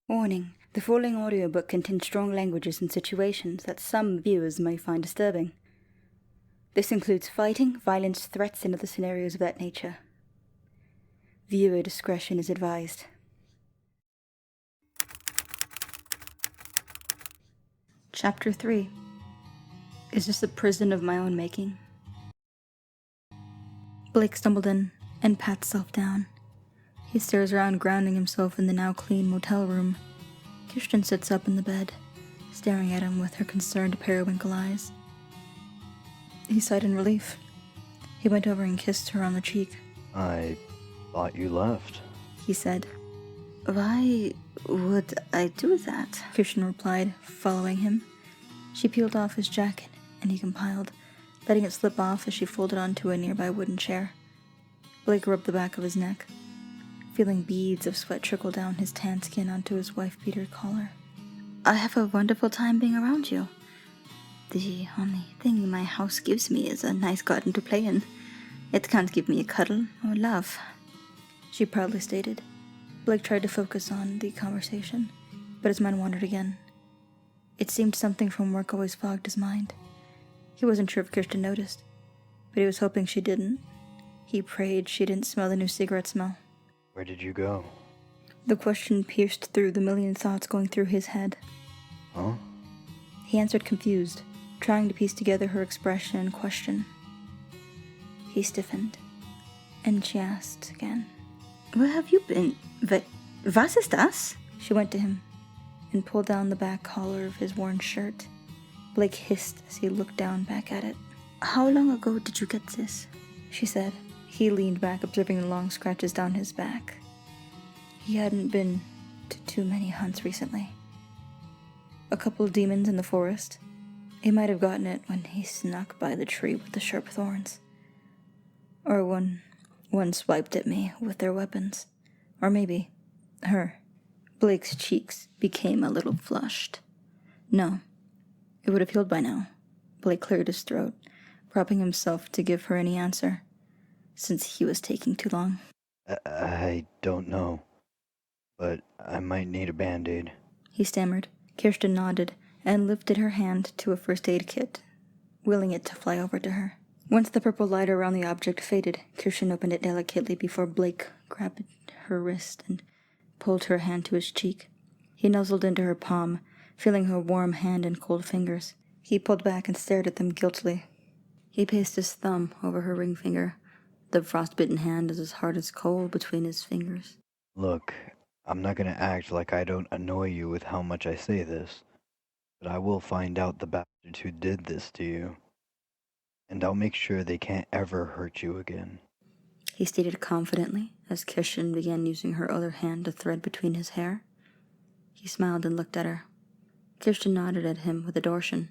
Warning: the following audiobook contains strong languages and situations that some viewers may find disturbing. This includes fighting, violence, threats, and other scenarios of that nature. Viewer discretion is advised. Chapter 3. Is this a prison of my own making? Blake stumbled in and pat himself down. He stares around, grounding himself in the now clean motel room. Kirsten sits up in the bed, staring at him with her concerned periwinkle eyes. He sighed in relief. He went over and kissed her on the cheek. I thought you left, he said. Why would I do that? Kirsten replied, following him. She peeled off his jacket, and he compiled, letting it slip off as she folded onto a nearby wooden chair. Blake rubbed the back of his neck, feeling beads of sweat trickle down his tan skin onto his wife-beater collar. I have a wonderful time being around you. The only thing my house gives me is a nice garden to play in. It can't give me a cuddle or love, she proudly stated. Blake tried to focus on the conversation, but his mind wandered again. It seemed something from work always fogged his mind. He wasn't sure if Kirsten noticed, but he was hoping she didn't. He prayed she didn't smell the new cigarette smell. Where did you go? The question pierced through the million thoughts going through his head. Huh? He answered confused, trying to piece together her expression and question. He stiffened, and she asked again. Where have you been? Was ist das? She went to him and pulled down the back collar of his worn shirt. Blake hissed as he looked down back at it. How long ago did you get this? She said. He leaned back, observing the long scratches down his back. He hadn't been to too many hunts recently. A couple of demons in the forest. He might have gotten it when he snuck by the tree with the sharp thorns. Or when one swiped at me with their weapons. Or maybe her. Blake's cheeks became a little flushed. No, it would have healed by now. Blake cleared his throat, propping himself to give her any answer, since he was taking too long. I don't know, but I might need a Band-Aid, he stammered. Kirsten nodded and lifted her hand to a first aid kit, willing it to fly over to her. Once the purple light around the object faded, Kirsten opened it delicately before Blake grabbed her wrist and pulled her hand to his cheek. He nuzzled into her palm, feeling her warm hand and cold fingers. He pulled back and stared at them guiltily. He placed his thumb over her ring finger. The frostbitten hand is as hard as coal between his fingers. Look, I'm not gonna act like I don't annoy you with how much I say this, but I will find out the bastards who did this to you, and I'll make sure they can't ever hurt you again, he stated confidently as Kirsten began using her other hand to thread between his hair. He smiled and looked at her. Kirsten nodded at him with adoration.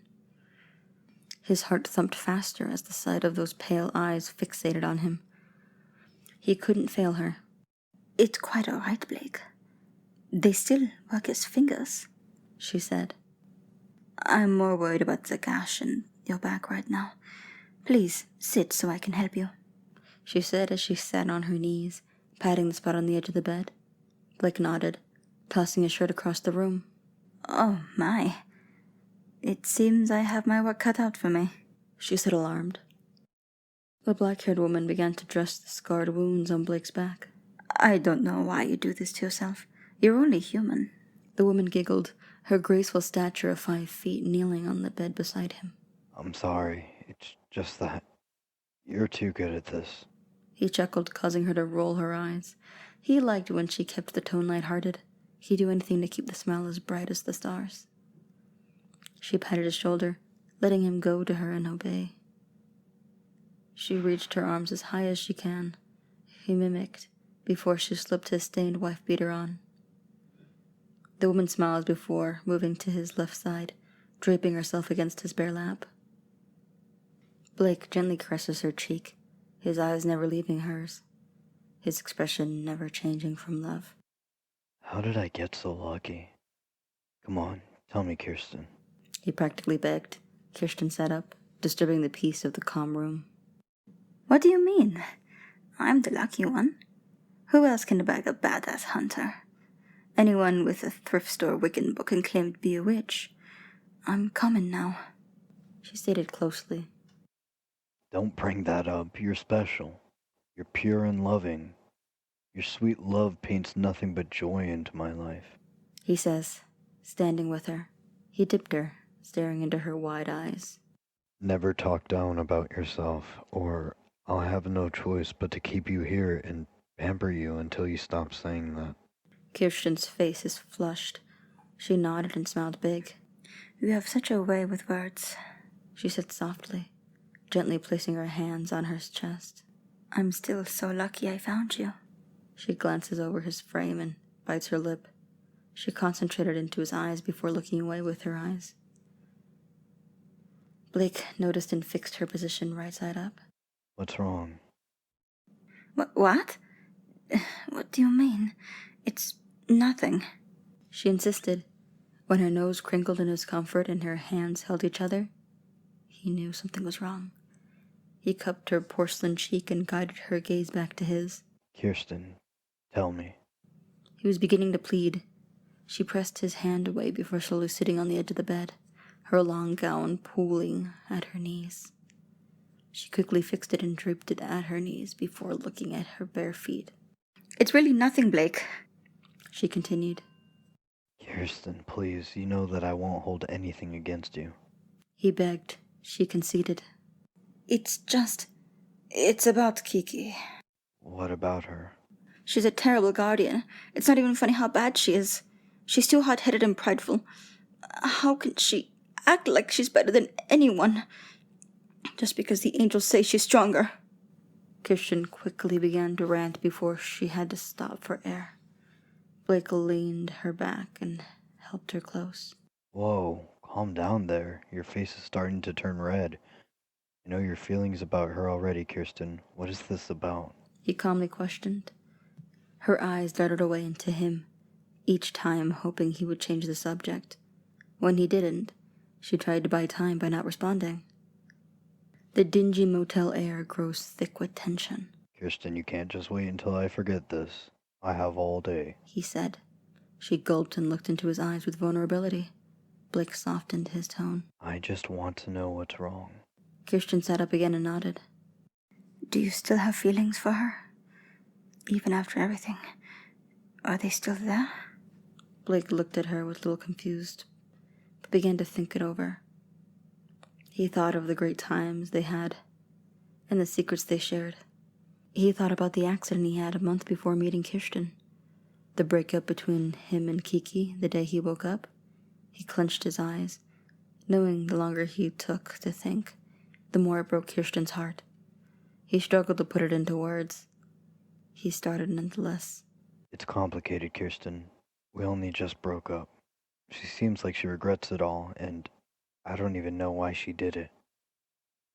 His heart thumped faster as the sight of those pale eyes fixated on him. He couldn't fail her. It's quite all right, Blake. They still work as fingers, she said. I'm more worried about the gash in your back right now. Please sit so I can help you, she said as she sat on her knees, patting the spot on the edge of the bed. Blake nodded, tossing his shirt across the room. Oh, my. It seems I have my work cut out for me, she said, alarmed. The black-haired woman began to dress the scarred wounds on Blake's back. I don't know why you do this to yourself. You're only human. The woman giggled, her graceful stature of 5 feet kneeling on the bed beside him. I'm sorry, it's just that you're too good at this, he chuckled, causing her to roll her eyes. He liked when she kept the tone light-hearted. He'd do anything to keep the smile as bright as the stars. She patted his shoulder, letting him go to her and obey. She reached her arms as high as she can. He mimicked, before she slipped his stained wife-beater on. The woman smiled before moving to his left side, draping herself against his bare lap. Blake gently caresses her cheek, his eyes never leaving hers, his expression never changing from love. How did I get so lucky? Come on, tell me, Kirsten, he practically begged. Kirsten sat up, disturbing the peace of the calm room. What do you mean? I'm the lucky one. Who else can bag a badass hunter? Anyone with a thrift store Wiccan book can claim to be a witch. I'm common now, she stated closely. Don't bring that up. You're special. You're pure and loving. Your sweet love paints nothing but joy into my life, he says, standing with her. He dipped her, staring into her wide eyes. Never talk down about yourself, or I'll have no choice but to keep you here and pamper you until you stop saying that. Kirsten's face is flushed. She nodded and smiled big. You have such a way with words, she said softly, gently placing her hands on her chest. I'm still so lucky I found you. She glances over his frame and bites her lip. She concentrated into his eyes before looking away with her eyes. Blake noticed and fixed her position right side up. What's wrong? What? What do you mean? It's nothing, she insisted. When her nose crinkled in his comfort and her hands held each other, he knew something was wrong. He cupped her porcelain cheek and guided her gaze back to his. Kirsten, tell me. He was beginning to plead. She pressed his hand away before slowly sitting on the edge of the bed, her long gown pooling at her knees. She quickly fixed it and draped it at her knees before looking at her bare feet. It's really nothing, Blake, she continued. Kirsten, please, you know that I won't hold anything against you. He begged. She conceded. It's about Kiki. What about her? She's a terrible guardian. It's not even funny how bad she is. She's too hot-headed and prideful. How can she act like she's better than anyone? Just because the angels say she's stronger. Kirsten quickly began to rant before she had to stop for air. Blake leaned her back and helped her close. Whoa, calm down there. Your face is starting to turn red. I know your feelings about her already, Kirsten. What is this about? He calmly questioned. Her eyes darted away into him, each time hoping he would change the subject. When he didn't, she tried to buy time by not responding. The dingy motel air grows thick with tension. Kirsten, you can't just wait until I forget this. I have all day, he said. She gulped and looked into his eyes with vulnerability. Blake softened his tone. I just want to know what's wrong. Kirsten sat up again and nodded. Do you still have feelings for her? Even after everything? Are they still there? Blake looked at her with a little confused, but began to think it over. He thought of the great times they had and the secrets they shared. He thought about the accident he had a month before meeting Kirsten, the breakup between him and Kiki the day he woke up. He clenched his eyes, knowing the longer he took to think, the more it broke Kirsten's heart. He struggled to put it into words. He started nonetheless. It's complicated, Kirsten. We only just broke up. She seems like she regrets it all, and I don't even know why she did it.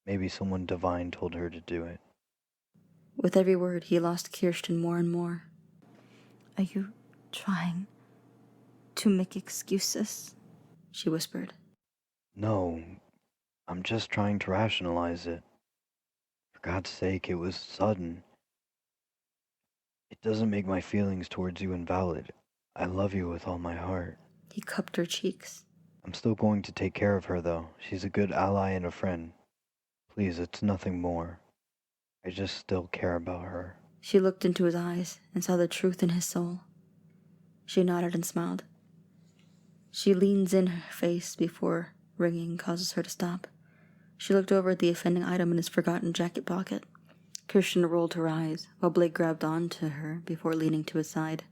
Maybe someone divine told her to do it. With every word, he lost Kirsten more and more. Are you trying to make excuses? She whispered. No, I'm just trying to rationalize it. For God's sake, it was sudden. It doesn't make my feelings towards you invalid. I love you with all my heart. He cupped her cheeks. I'm still going to take care of her, though. She's a good ally and a friend. Please, it's nothing more. I just still care about her. She looked into his eyes and saw the truth in his soul. She nodded and smiled. She leans in her face before ringing causes her to stop. She looked over at the offending item in his forgotten jacket pocket. Kirsten rolled her eyes while Blake grabbed onto her before leaning to his side,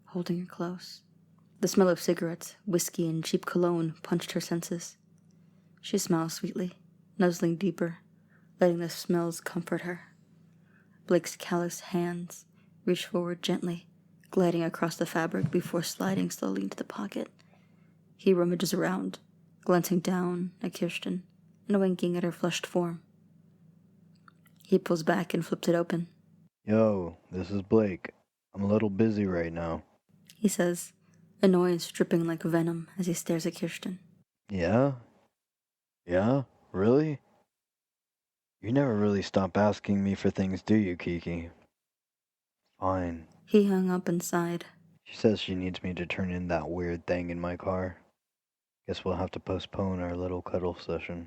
holding her close. The smell of cigarettes, whiskey, and cheap cologne punched her senses. She smiled sweetly, nuzzling deeper, letting the smells comfort her. Blake's callous hands reached forward gently, gliding across the fabric before sliding slowly into the pocket. He rummages around, glancing down at Kirsten and winking at her flushed form. He pulls back and flips it open. Yo, this is Blake. I'm a little busy right now, he says, annoyance dripping like venom as he stares at Kirsten. Yeah? Yeah? Really? You never really stop asking me for things, do you, Kiki? Fine. He hung up and sighed. She says she needs me to turn in that weird thing in my car. Guess we'll have to postpone our little cuddle session.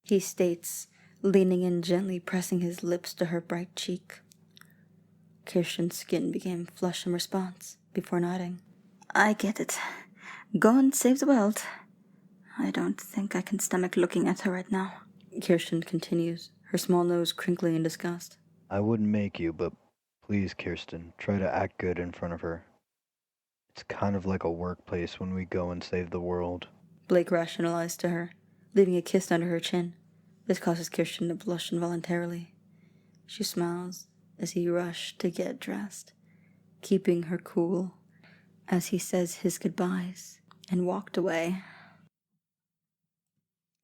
He states, leaning in gently, pressing his lips to her bright cheek. Kirsten's skin became flush in response, before nodding. I get it. Go and save the world. I don't think I can stomach looking at her right now. Kirsten continues, her small nose crinkling in disgust. I wouldn't make you, but please, Kirsten, try to act good in front of her. It's kind of like a workplace when we go and save the world. Blake rationalized to her, leaving a kiss under her chin. This causes Kirsten to blush involuntarily. She smiles as he rushed to get dressed, keeping her cool as he says his goodbyes and walked away.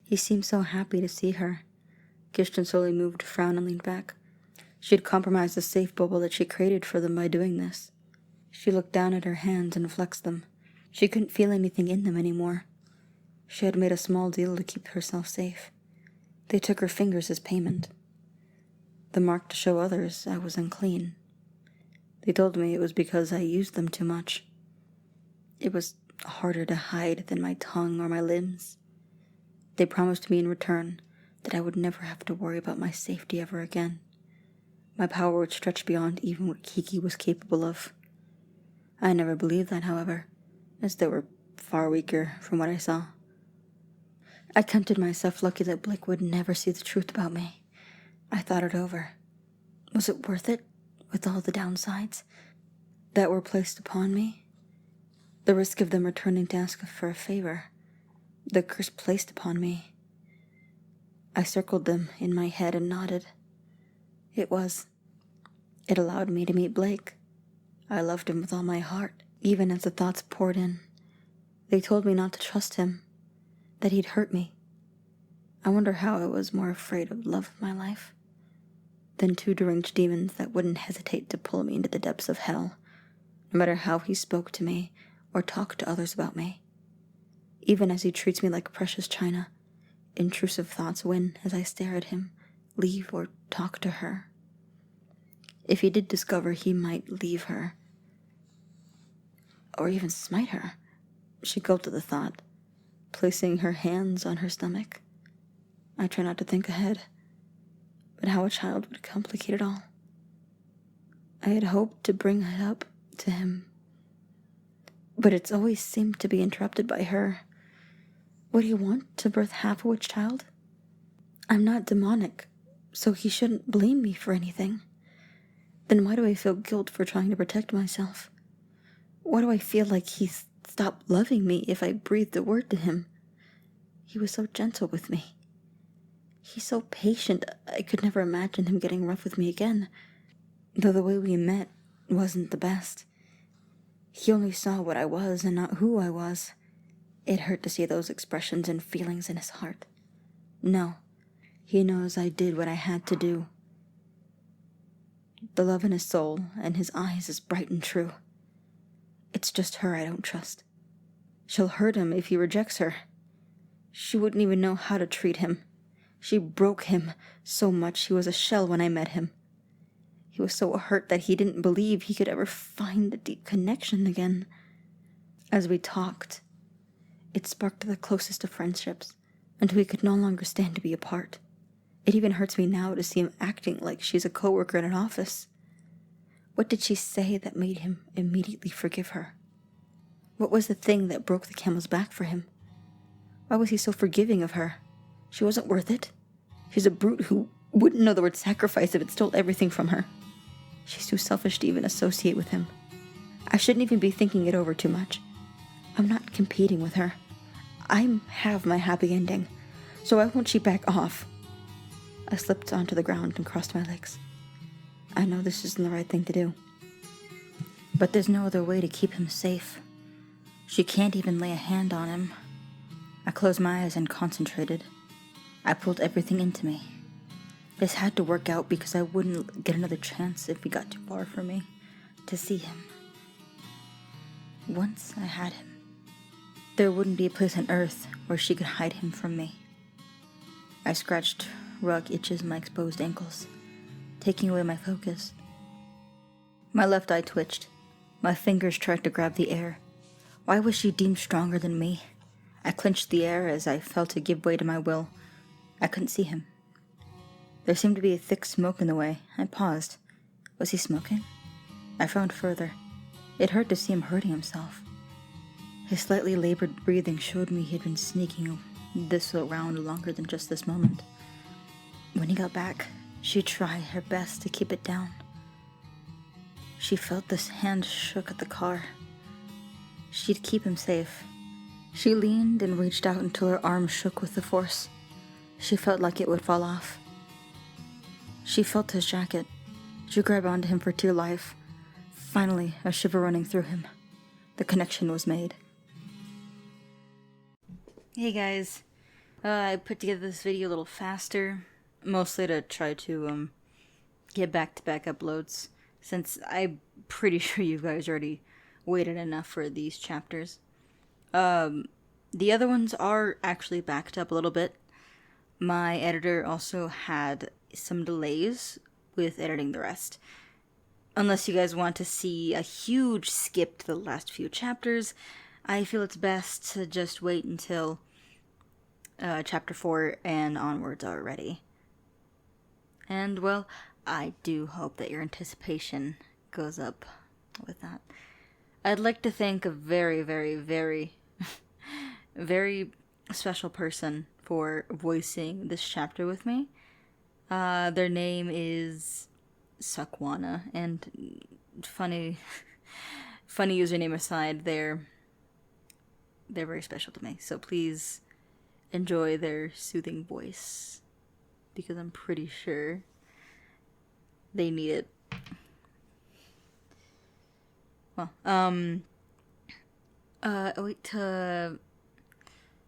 He seemed so happy to see her. Kirsten slowly moved to frown and leaned back. She had compromised the safe bubble that she created for them by doing this. She looked down at her hands and flexed them. She couldn't feel anything in them anymore. She had made a small deal to keep herself safe. They took her fingers as payment. The mark to show others I was unclean. They told me it was because I used them too much. It was harder to hide than my tongue or my limbs. They promised me in return that I would never have to worry about my safety ever again. My power would stretch beyond even what Kiki was capable of. I never believed that, however, as they were far weaker from what I saw. I counted myself lucky that Blake would never see the truth about me. I thought it over. Was it worth it, with all the downsides that were placed upon me? The risk of them returning to ask for a favor. The curse placed upon me. I circled them in my head and nodded. It was. It allowed me to meet Blake. I loved him with all my heart, even as the thoughts poured in. They told me not to trust him, that he'd hurt me. I wonder how I was more afraid of love of my life than two deranged demons that wouldn't hesitate to pull me into the depths of hell, no matter how he spoke to me or talked to others about me. Even as he treats me like precious china, intrusive thoughts win as I stare at him, leave or talk to her. If he did discover he might leave her, or even smite her, she gulped at the thought, placing her hands on her stomach. I try not to think ahead, but how a child would complicate it all. I had hoped to bring it up to him, but it's always seemed to be interrupted by her. Would he want to birth half a witch child? I'm not demonic, so he shouldn't blame me for anything. Then why do I feel guilt for trying to protect myself? Why do I feel like he stopped loving me if I breathed a word to him? He was so gentle with me. He's so patient, I could never imagine him getting rough with me again, though the way we met wasn't the best. He only saw what I was and not who I was. It hurt to see those expressions and feelings in his heart. No, he knows I did what I had to do. The love in his soul and his eyes is bright and true. It's just her I don't trust. She'll hurt him if he rejects her. She wouldn't even know how to treat him. She broke him so much he was a shell when I met him. He was so hurt that he didn't believe he could ever find a deep connection again. As we talked, it sparked the closest of friendships, until we could no longer stand to be apart. It even hurts me now to see him acting like she's a coworker in an office. What did she say that made him immediately forgive her? What was the thing that broke the camel's back for him? Why was he so forgiving of her? She wasn't worth it. She's a brute who wouldn't know the word sacrifice if it stole everything from her. She's too selfish to even associate with him. I shouldn't even be thinking it over too much. I'm not competing with her. I have my happy ending, so why won't she back off? I slipped onto the ground and crossed my legs. I know this isn't the right thing to do, but there's no other way to keep him safe. She can't even lay a hand on him. I closed my eyes and concentrated. I pulled everything into me. This had to work out because I wouldn't get another chance if he got too far from me to see him. Once I had him, there wouldn't be a place on earth where she could hide him from me. I scratched rug itches in my exposed ankles, taking away my focus. My left eye twitched. My fingers tried to grab the air. Why was she deemed stronger than me? I clenched the air as I felt it give way to my will. I couldn't see him. There seemed to be a thick smoke in the way. I paused. Was he smoking? I frowned further. It hurt to see him hurting himself. His slightly labored breathing showed me he had been sneaking this around longer than just this moment. When he got back, she tried her best to keep it down. She felt this hand shook at the car. She'd keep him safe. She leaned and reached out until her arm shook with the force. She felt like it would fall off. She felt his jacket. She grabbed onto him for dear life. Finally, a shiver running through him. The connection was made. Hey guys, I put together this video a little faster, mostly to try to get back-to-back uploads, since I'm pretty sure you guys already waited enough for these chapters. The other ones are actually backed up a little bit. My editor also had some delays with editing the rest. Unless you guys want to see a huge skip to the last few chapters, I feel it's best to just wait until chapter 4 and onwards are ready. And, well, I do hope that your anticipation goes up with that. I'd like to thank a very, very, very, very special person for voicing this chapter with me. Their name is Succjuana, and funny username aside, they're very special to me. So please enjoy their soothing voice, because I'm pretty sure they need it. Well,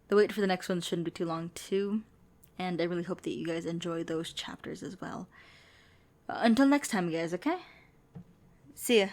the wait for the next one shouldn't be too long too, and I really hope that you guys enjoy those chapters as well. Until next time, guys, okay? See ya.